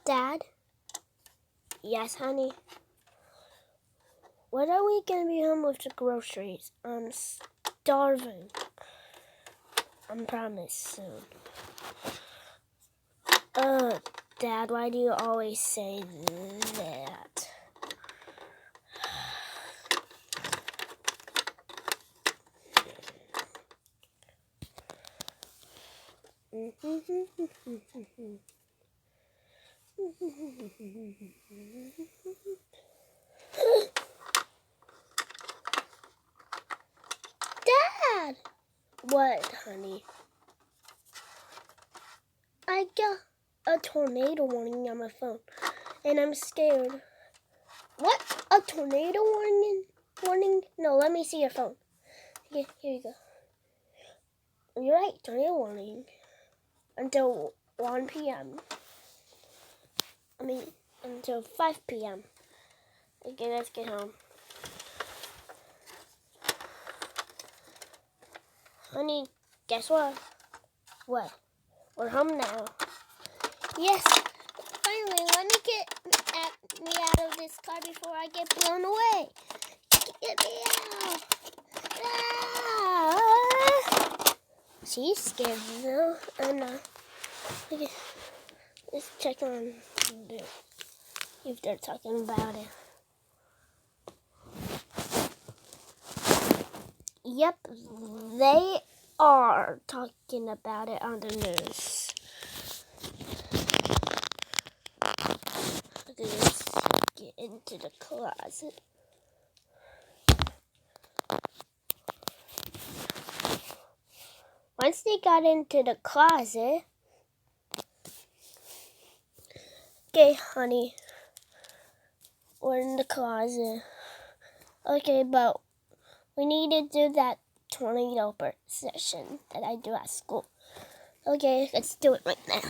Dad? Yes, honey? When are we going to be home with the groceries? I'm starving. I promise soon. Dad, why do you always say that? Dad! What, honey? I got a tornado warning on my phone, and I'm scared. What? A tornado warning? No, let me see your phone. Okay, here you go. You're right, tornado warning. Until 1 p.m. Until 5 p.m. Okay, let's get home. Honey, guess what? What? We're home now. Yes, finally, let me get me out of this car before I get blown away. Get me out. Ah! She's scared now. I'm not. Okay, let's check on if they're talking about it. Yep, they are talking about it on the news. Okay, let's get into the closet. Once they got into the closet, okay, honey, we're in the closet. Okay, but we need to do that tornado session that I do at school. Okay, let's do it right now.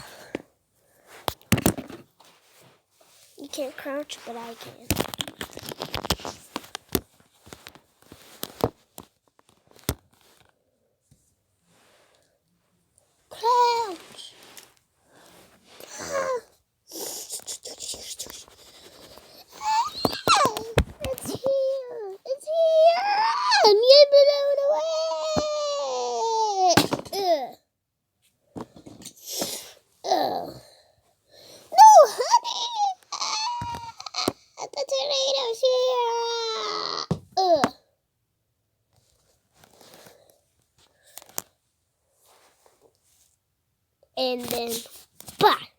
You can't crouch, but I can. Crouch! It's here! It's here! I'm getting blown away! No, honey! The tornado's here! And then, bye!